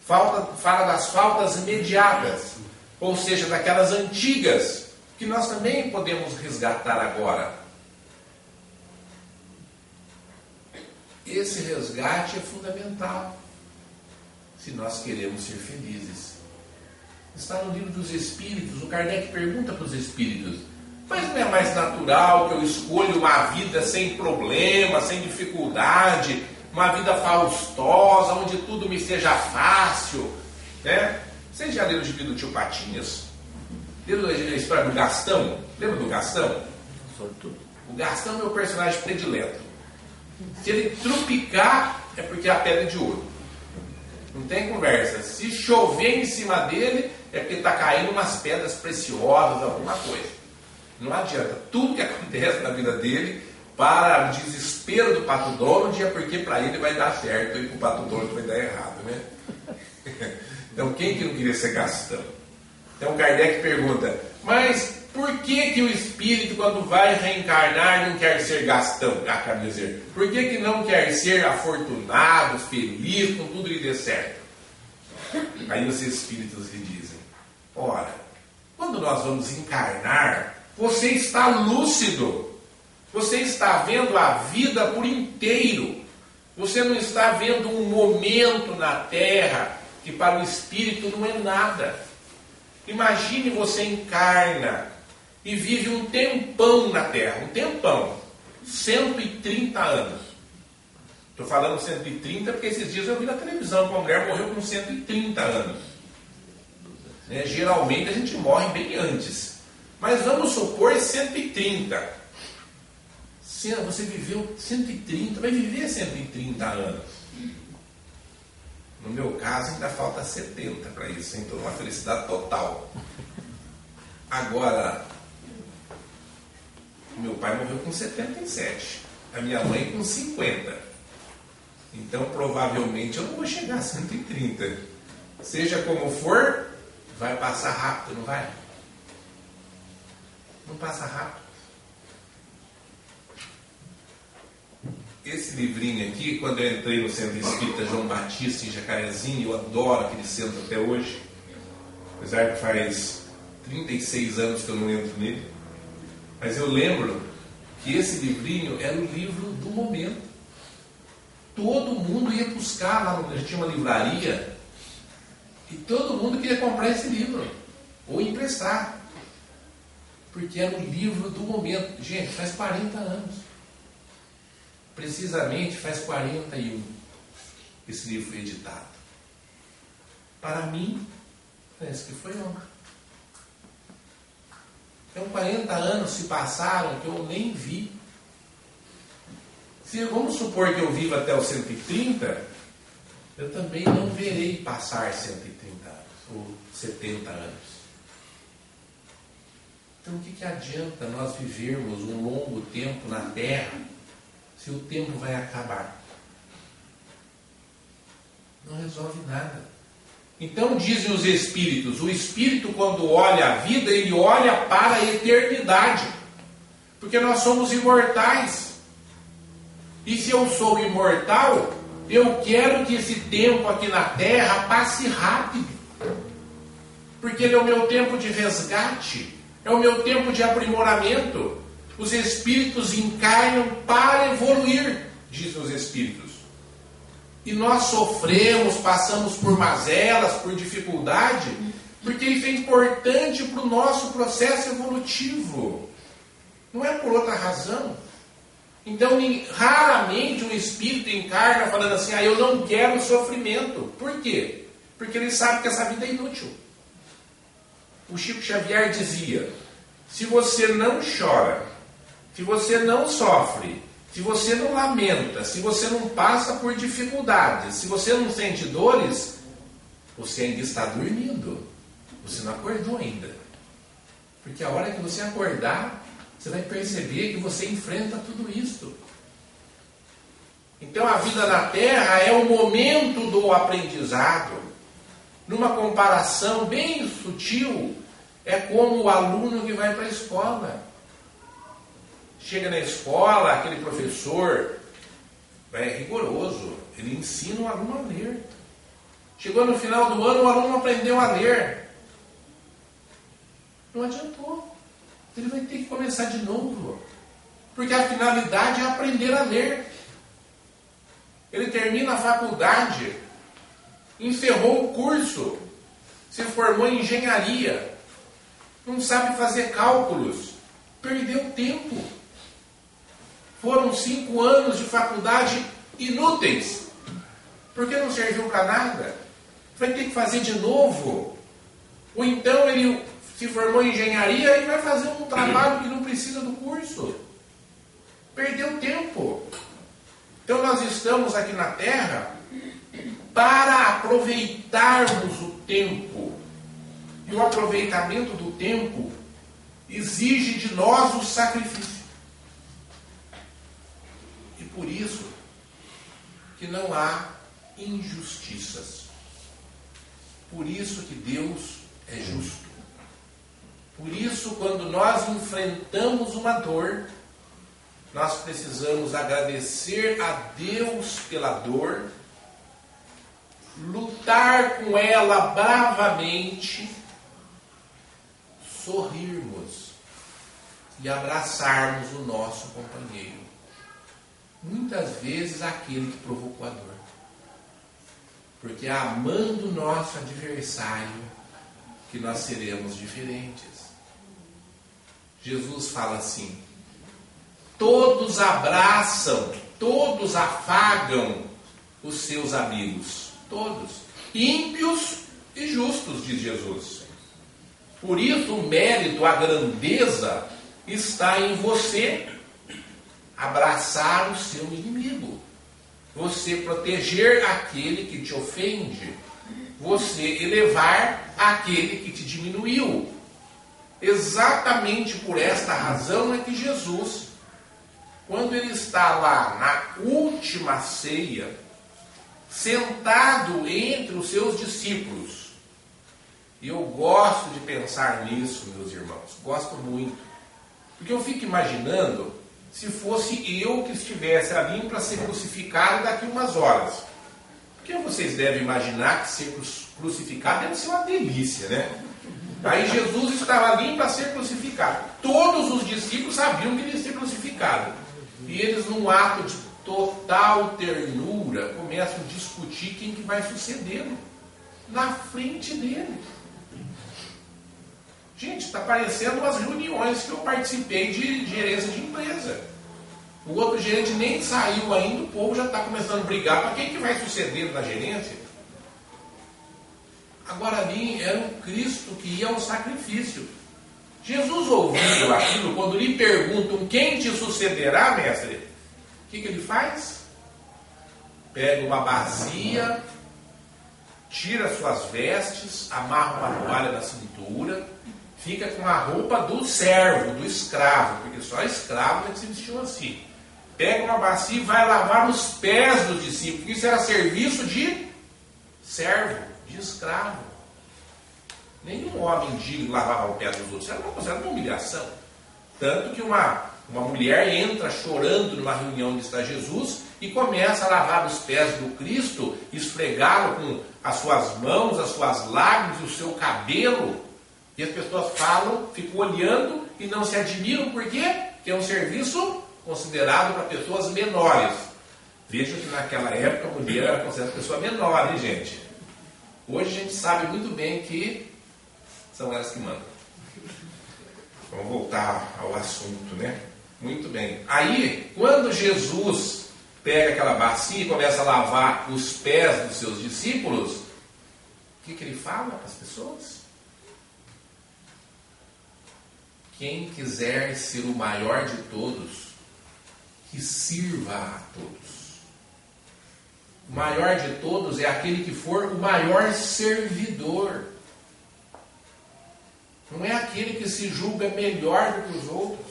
Fala das faltas imediatas, ou seja, daquelas antigas, que nós também podemos resgatar agora. Esse resgate é fundamental, se nós queremos ser felizes. Está no livro dos Espíritos. O Kardec pergunta para os Espíritos, mas não é mais natural que eu escolha uma vida sem problema, sem dificuldade, uma vida faustosa, onde tudo me seja fácil, né? Vocês já leram o gibi do Tio Patinhas? Leram a história do Gastão? Lembra do Gastão? O Gastão é meu personagem predileto. Se ele trupicar, é porque a pedra é de ouro. Não tem conversa. Se chover em cima dele, é porque está caindo umas pedras preciosas, alguma coisa. Não adianta. Tudo que acontece na vida dele para o desespero do Pato Donald, é porque para ele vai dar certo e para o Pato Donald vai dar errado, né? Então, quem que não queria ser Gastão? Então, Kardec pergunta, mas por que o espírito, quando vai reencarnar, não quer ser Gastão? Quer dizer, por que não quer ser afortunado, feliz, com tudo lhe dê certo? Aí os espíritos lhe dizem, ora, quando nós vamos encarnar, você está lúcido, você está vendo a vida por inteiro, você não está vendo um momento na Terra que para o espírito não é nada. Imagine você encarna e vive um tempão na Terra, um tempão, 130 anos. Estou falando 130 porque esses dias eu vi na televisão que uma mulher morreu com 130 anos. Né? Geralmente a gente morre bem antes. Mas vamos supor 130. Se você viveu 130, vai viver 130 anos. No meu caso ainda falta 70 para isso, então uma felicidade total. Agora, meu pai morreu com 77, a minha mãe com 50. Então provavelmente eu não vou chegar a 130. Seja como for, vai passar rápido, não vai? Não passa rápido. Esse livrinho aqui, quando eu entrei no Centro Espírita João Batista em Jacarezinho, eu adoro aquele centro até hoje, apesar que faz 36 anos que eu não entro nele, mas eu lembro que esse livrinho era o livro do momento. Todo mundo ia buscar lá, a gente tinha uma livraria, e todo mundo queria comprar esse livro, ou emprestar, porque era o livro do momento. Gente, faz 40 anos. Precisamente faz 41 esse livro foi editado. Para mim, parece que foi ontem. Então 40 anos se passaram que eu nem vi. Se vamos supor que eu vivo até os 130, eu também não verei passar 130 anos ou 70 anos. Então o que adianta nós vivermos um longo tempo na Terra se o tempo vai acabar? Não resolve nada. Então dizem os espíritos, o espírito quando olha a vida, ele olha para a eternidade, porque nós somos imortais. E se eu sou imortal, eu quero que esse tempo aqui na Terra passe rápido, porque ele é o meu tempo de resgate, é o meu tempo de aprimoramento. Os espíritos encarnam para evoluir, dizem os espíritos. E nós sofremos, passamos por mazelas, por dificuldade, porque isso é importante para o nosso processo evolutivo. Não é por outra razão. Então, raramente um espírito encarna falando assim, eu não quero sofrimento. Por quê? Porque ele sabe que essa vida é inútil. O Chico Xavier dizia, se você não chora, se você não sofre, se você não lamenta, se você não passa por dificuldades, se você não sente dores, você ainda está dormindo. Você não acordou ainda. Porque a hora que você acordar, você vai perceber que você enfrenta tudo isso. Então a vida na Terra é o momento do aprendizado. Numa comparação bem sutil, é como o aluno que vai para a escola. Chega na escola, aquele professor é rigoroso, ele ensina o aluno a ler. Chegou no final do ano, o aluno aprendeu a ler. Não adiantou. Ele vai ter que começar de novo. Porque a finalidade é aprender a ler. Ele termina a faculdade, encerrou o curso, se formou em engenharia, não sabe fazer cálculos, perdeu tempo. Foram 5 anos de faculdade inúteis, porque não serviu para nada. Vai ter que fazer de novo. Ou então ele se formou em engenharia e vai fazer um trabalho que não precisa do curso. Perdeu tempo. Então nós estamos aqui na Terra para aproveitarmos o tempo. E o aproveitamento do tempo exige de nós o sacrifício. por isso que não há injustiças. Por isso que Deus é justo. Por isso, quando nós enfrentamos uma dor, nós precisamos agradecer a Deus pela dor, lutar com ela bravamente, sorrirmos e abraçarmos o nosso companheiro. Muitas vezes aquele que provocou a dor. Porque é amando o nosso adversário que nós seremos diferentes. Jesus fala assim: todos abraçam, todos afagam os seus amigos. Todos. Ímpios e justos, diz Jesus. Por isso o mérito, a grandeza está em você abraçar o seu inimigo. Você proteger aquele que te ofende. Você elevar aquele que te diminuiu. Exatamente por esta razão é que Jesus, quando ele está lá na última ceia, sentado entre os seus discípulos, e eu gosto de pensar nisso, meus irmãos, gosto muito, porque eu fico imaginando se fosse eu que estivesse ali para ser crucificado daqui umas horas. Porque vocês devem imaginar que ser crucificado deve ser uma delícia, né? Aí Jesus estava ali para ser crucificado. Todos os discípulos sabiam que ele ia ser crucificado. E eles, num ato de total ternura, começam a discutir quem que vai sucedê-lo na frente dele. Gente, está parecendo umas reuniões que eu participei de gerência de empresa. O outro gerente nem saiu ainda, o povo já está começando a brigar para quem que vai suceder na gerência. Agora ali era um Cristo que ia ao sacrifício. Jesus ouviu aquilo quando lhe perguntam quem te sucederá, mestre. O que ele faz? Pega uma bacia, tira suas vestes, amarra uma toalha na cintura, fica com a roupa do servo, do escravo, porque só escravo é que se vestiu assim. Pega uma bacia e vai lavar os pés dos discípulos, porque isso era serviço de servo, de escravo. Nenhum homem digno lavava o pé dos outros, era uma humilhação. Tanto que uma mulher entra chorando numa reunião onde está Jesus e começa a lavar os pés do Cristo, esfregá-lo com as suas mãos, as suas lágrimas e o seu cabelo. E as pessoas falam, ficam olhando e não se admiram, por quê? Porque é um serviço considerado para pessoas menores. Veja que naquela época a mulher era considerada pessoa menor, hein, gente? Hoje a gente sabe muito bem que são elas que mandam. Vamos voltar ao assunto, né? Muito bem. Aí, quando Jesus pega aquela bacia e começa a lavar os pés dos seus discípulos, o que ele fala para as pessoas? Quem quiser ser o maior de todos, que sirva a todos. O maior de todos é aquele que for o maior servidor. Não é aquele que se julga melhor do que os outros,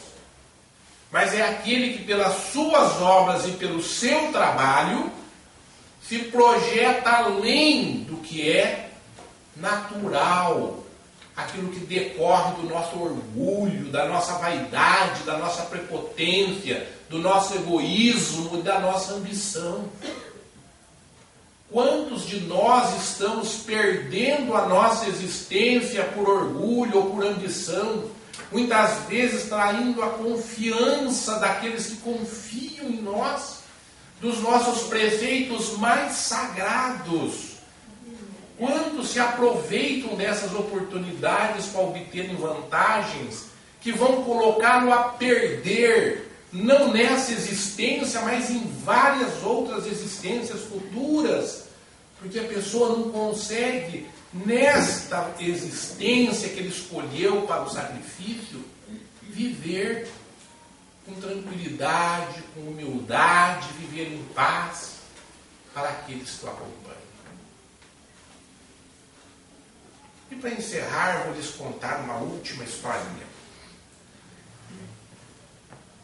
mas é aquele que pelas suas obras e pelo seu trabalho se projeta além do que é natural, aquilo que decorre do nosso orgulho, da nossa vaidade, da nossa prepotência, do nosso egoísmo e da nossa ambição. Quantos de nós estamos perdendo a nossa existência por orgulho ou por ambição? Muitas vezes traindo a confiança daqueles que confiam em nós, dos nossos preceitos mais sagrados. Quantos se aproveitam dessas oportunidades para obterem vantagens que vão colocá-lo a perder, não nessa existência, mas em várias outras existências futuras, porque a pessoa não consegue, nesta existência que ele escolheu para o sacrifício, viver com tranquilidade, com humildade, viver em paz para aqueles que o acompanham. E para encerrar, vou lhes contar uma última historinha.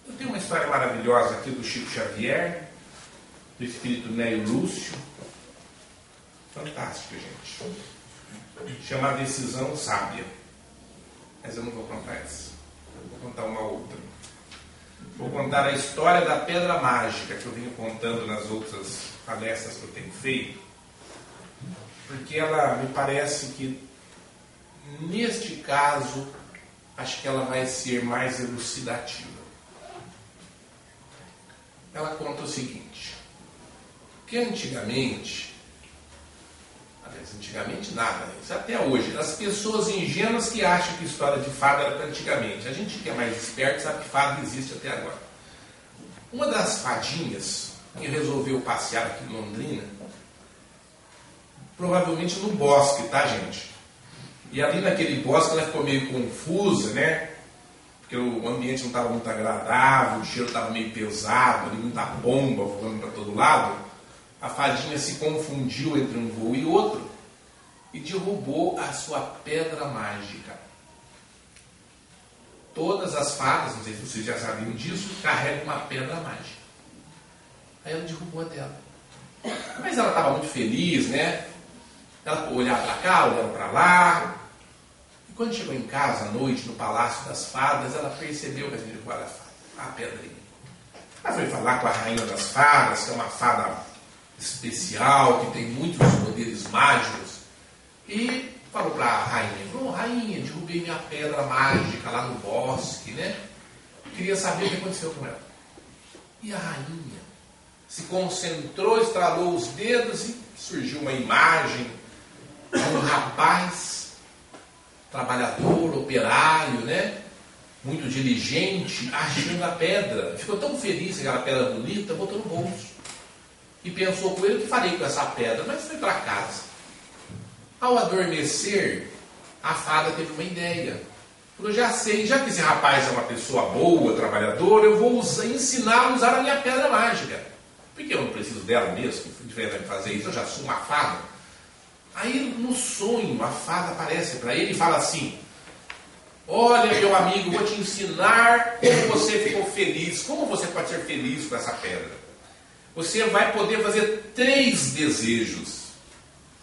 Eu tenho uma história maravilhosa aqui do Chico Xavier, do espírito Nélio Lúcio. Fantástica, gente. Chama A Decisão Sábia. Mas eu não vou contar essa. Eu vou contar uma outra. Vou contar a história da pedra mágica que eu venho contando nas outras palestras que eu tenho feito. Porque ela me parece que, neste caso, acho que ela vai ser mais elucidativa. Ela conta o seguinte, que antigamente nada, isso até hoje, as pessoas ingênuas que acham que história de fada era para antigamente. A gente que é mais esperto sabe que fada existe até agora. Uma das fadinhas que resolveu passear aqui em Londrina, provavelmente no bosque, tá, gente? E ali naquele bosque ela ficou meio confusa, né? Porque o ambiente não estava muito agradável, o cheiro estava meio pesado, ali muita bomba voando para todo lado. A fadinha se confundiu entre um voo e outro e derrubou a sua pedra mágica. Todas as fadas, não sei se vocês já sabiam disso, carregam uma pedra mágica. Aí ela derrubou a dela. Mas ela estava muito feliz, né? Ela olhava para cá, olhava para lá. E quando chegou em casa à noite, no Palácio das Fadas, ela percebeu que a gente derrubou a pedrinha. Ela foi falar com a Rainha das Fadas, que é uma fada especial, que tem muitos poderes mágicos, e falou para a rainha, falou, rainha, derrubei minha pedra mágica lá no bosque, né? Queria saber o que aconteceu com ela. E a rainha se concentrou, estralou os dedos e surgiu uma imagem de um rapaz, trabalhador, operário, né? Muito diligente, achando a pedra. Ficou tão feliz com aquela pedra bonita, botou no bolso. E pensou com ele o que farei com essa pedra, mas foi para casa. Ao adormecer, a fada teve uma ideia. Falou, já sei, já que esse rapaz é uma pessoa boa, trabalhadora, eu vou ensiná-lo a usar a minha pedra mágica. Porque eu não preciso dela mesmo, que diferente de fazer isso, eu já sou uma fada. Aí no sonho, a fada aparece para ele e fala assim, olha meu amigo, vou te ensinar como você ficou feliz, como você pode ser feliz com essa pedra. Você vai poder fazer 3 desejos.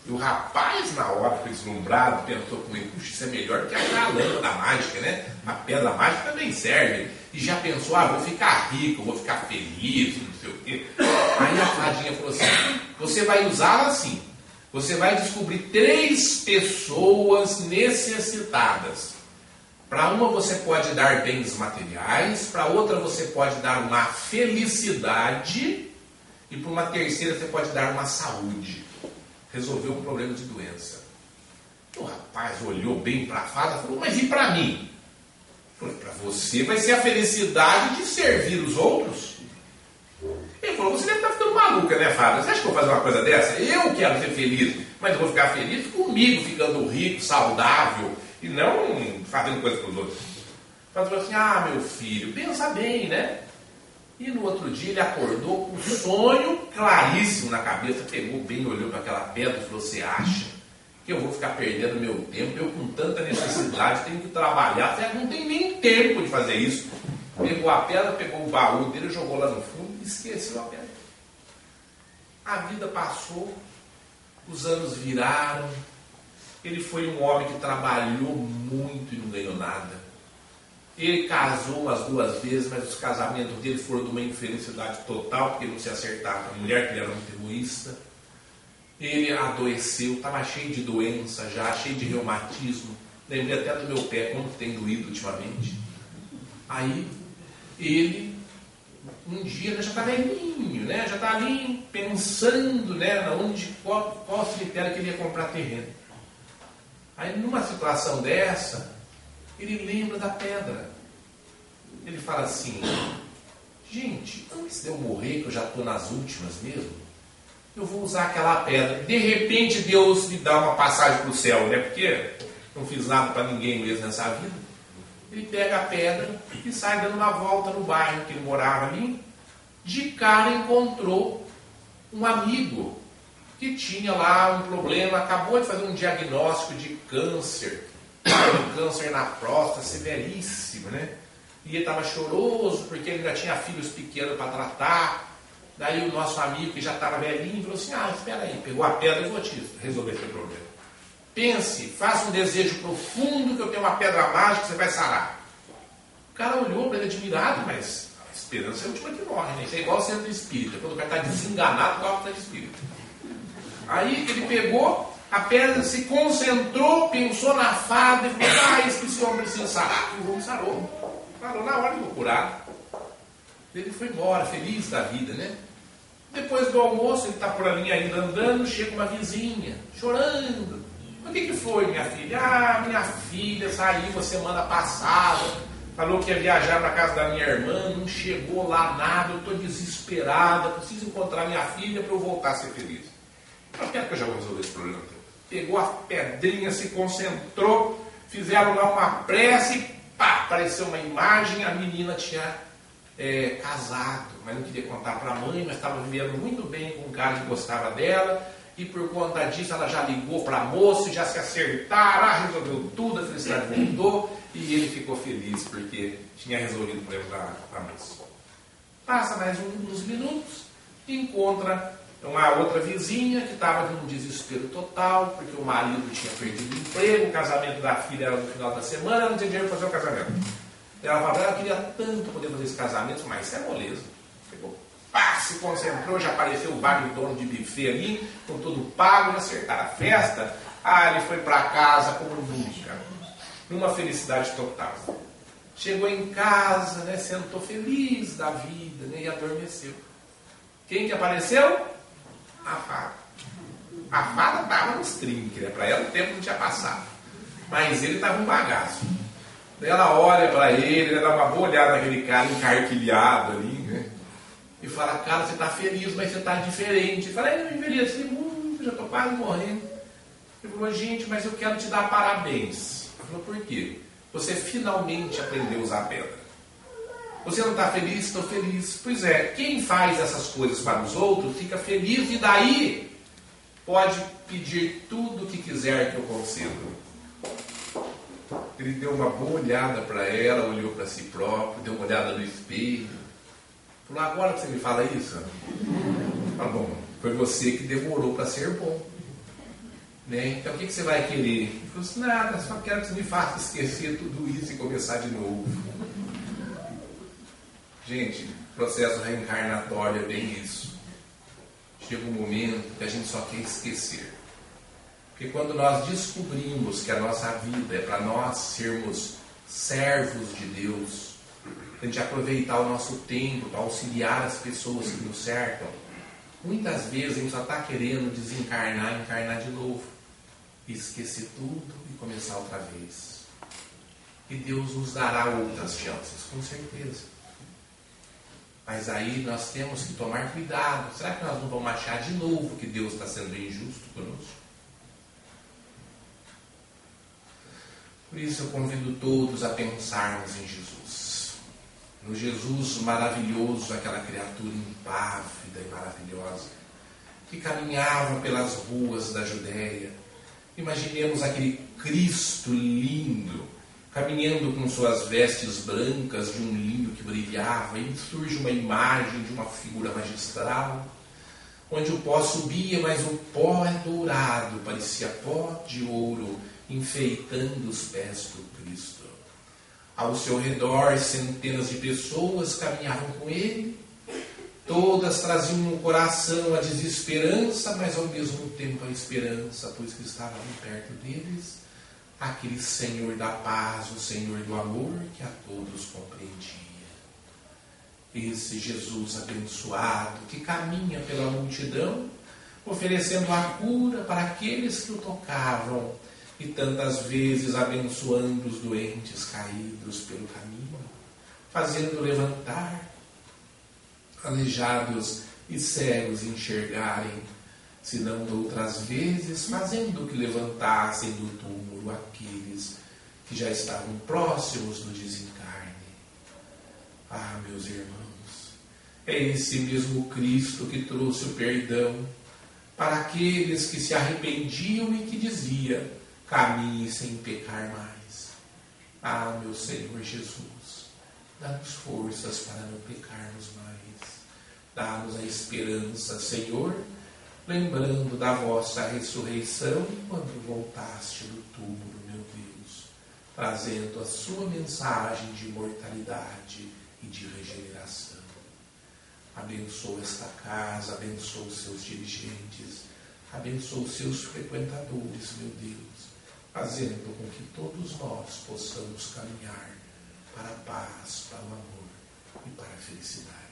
E o rapaz, na hora, deslumbrado, pensou comigo, puxa, isso é melhor que a lâmpada mágica, né? A pedra mágica também serve. E já pensou, vou ficar rico, vou ficar feliz, não sei o quê. Aí a fadinha falou assim, você vai usá-la assim. Você vai descobrir 3 pessoas necessitadas. Para uma você pode dar bens materiais, para outra você pode dar uma felicidade, e para uma terceira você pode dar uma saúde. Resolveu um problema de doença. O rapaz olhou bem para a fada e falou, mas e para mim? Falei, para você vai ser a felicidade de servir os outros. Ele falou, você deve estar ficando maluca, né, fada? Você acha que eu vou fazer uma coisa dessa? Eu quero ser feliz, mas eu vou ficar feliz comigo, ficando rico, saudável, e não fazendo coisa para os outros. Ela falou assim, meu filho, pensa bem, né? E no outro dia ele acordou com um sonho claríssimo na cabeça, pegou bem, olhou para aquela pedra e falou, você acha que eu vou ficar perdendo meu tempo? Eu com tanta necessidade tenho que trabalhar, você não tem nem tempo de fazer isso. Pegou a pedra, pegou o baú dele, jogou lá no fundo e esqueceu a pedra. A vida passou, os anos viraram, ele foi um homem que trabalhou muito e não ganhou nada. Ele casou umas 2 vezes, mas os casamentos dele foram de uma infelicidade total, porque não se acertava com a mulher, que ele era muito egoísta. Ele adoeceu, estava cheio de doença já, cheio de reumatismo. Lembrei até do meu pé, como tem doído ultimamente. Aí, ele, um dia, já está velhinho, né? Já está ali pensando, né, qual cemitério que ele ia comprar terreno. Aí, numa situação dessa, ele lembra da pedra. Ele fala assim, gente, antes de eu morrer, que eu já estou nas últimas mesmo, eu vou usar aquela pedra. De repente Deus me dá uma passagem para o céu, né? Porque não fiz nada para ninguém mesmo nessa vida. Ele pega a pedra e sai dando uma volta no bairro que ele morava ali. De cara encontrou um amigo que tinha lá um problema, acabou de fazer um diagnóstico de câncer. Um câncer na próstata, severíssimo, né? E ele estava choroso porque ele ainda tinha filhos pequenos para tratar. Daí o nosso amigo, que já estava velhinho, falou assim, espera aí, pegou a pedra e vou te resolver esse problema. Pense, faça um desejo profundo que eu tenho uma pedra mágica que você vai sarar. O cara olhou para ele admirado, mas a esperança é a última que morre, né? Isso é igual o centro espírita, quando o cara está desenganado, corre para o centro espírita. Aí ele pegou a pedra, se concentrou, pensou na fada e falou, esse homem precisa sarar. E o homem sarou. Parou na hora de curar. Ele foi embora, feliz da vida, né? Depois do almoço, ele está por ali ainda andando, chega uma vizinha, chorando. O que foi, minha filha? Minha filha saiu a semana passada, falou que ia viajar para casa da minha irmã, não chegou lá nada, eu estou desesperada, preciso encontrar minha filha para eu voltar a ser feliz. Eu quero que eu já vou resolver esse problema. Pegou a pedrinha, se concentrou, fizeram lá uma prece e pá, apareceu uma imagem, a menina tinha casado, mas não queria contar para a mãe, mas estava vivendo muito bem com um cara que gostava dela, e por conta disso ela já ligou para a moça, já se acertaram, resolveu tudo, a felicidade voltou, e ele ficou feliz porque tinha resolvido o problema da moça. Passa mais uns minutos e encontra uma outra vizinha que estava num desespero total, porque o marido tinha perdido o emprego, o casamento da filha era no final da semana, ela não tinha dinheiro para fazer o casamento. Ela falou, ela queria tanto poder fazer esse casamento, mas isso é moleza. Pegou, se concentrou, já apareceu vários donos de buffet ali, com tudo pago, acertaram a festa. Ele foi para casa como nunca, numa felicidade total. Chegou em casa, né, sentou feliz da vida, né, e adormeceu. Quem que apareceu? A fada. A fada estava nos trinques, né? Para ela o tempo não tinha passado. Mas ele estava um bagaço. Daí ela olha para ele, ela dá uma boa olhada naquele cara encarquilhado ali, né? E fala, cara, você está feliz, mas você está diferente. Ele fala, eu me envelheci muito, já estou quase morrendo. Ele falou, gente, mas eu quero te dar parabéns. Ele falou, por quê? Você finalmente aprendeu a usar a pedra. Você não está feliz? Estou feliz. Pois é, quem faz essas coisas para os outros fica feliz e daí pode pedir tudo o que quiser que eu concedo. Ele deu uma boa olhada para ela, olhou para si próprio, deu uma olhada no espelho. Falou, agora que você me fala isso? Tá bom, foi você que demorou para ser bom. Né? Então o que você vai querer? Ele falou assim, nada, só quero que você me faça esquecer tudo isso e começar de novo. Gente, o processo reencarnatório é bem isso. Chega um momento que a gente só quer esquecer. Porque quando nós descobrimos que a nossa vida é para nós sermos servos de Deus, a gente aproveitar o nosso tempo para auxiliar as pessoas que nos cercam, muitas vezes a gente só está querendo desencarnar e encarnar de novo. E esquecer tudo e começar outra vez. E Deus nos dará outras chances, com certeza. Mas aí nós temos que tomar cuidado. Será que nós não vamos achar de novo que Deus está sendo injusto conosco? Por isso eu convido todos a pensarmos em Jesus. No Jesus maravilhoso, aquela criatura impávida e maravilhosa, que caminhava pelas ruas da Judéia. Imaginemos aquele Cristo lindo, caminhando com suas vestes brancas de um linho que brilhava, e surge uma imagem de uma figura magistral, onde o pó subia, mas o pó é dourado, parecia pó de ouro, enfeitando os pés do Cristo. Ao seu redor, centenas de pessoas caminhavam com ele, todas traziam no coração a desesperança, mas ao mesmo tempo a esperança, pois que estava ali perto deles aquele Senhor da paz, o Senhor do amor, que a todos compreendia. Esse Jesus abençoado que caminha pela multidão, oferecendo a cura para aqueles que o tocavam e tantas vezes abençoando os doentes caídos pelo caminho, fazendo levantar aleijados e cegos enxergarem, se não outras vezes fazendo que levantassem do túmulo aqueles que já estavam próximos do desencarne. Ah, meus irmãos, é esse mesmo Cristo que trouxe o perdão para aqueles que se arrependiam e que dizia, caminhe sem pecar mais. Ah, meu Senhor Jesus, dá-nos forças para não pecarmos mais. Dá-nos a esperança, Senhor, lembrando da vossa ressurreição quando voltaste do túmulo, meu Deus, trazendo a sua mensagem de imortalidade e de regeneração. Abençoa esta casa, abençoa os seus dirigentes, abençoa os seus frequentadores, meu Deus, fazendo com que todos nós possamos caminhar para a paz, para o amor e para a felicidade.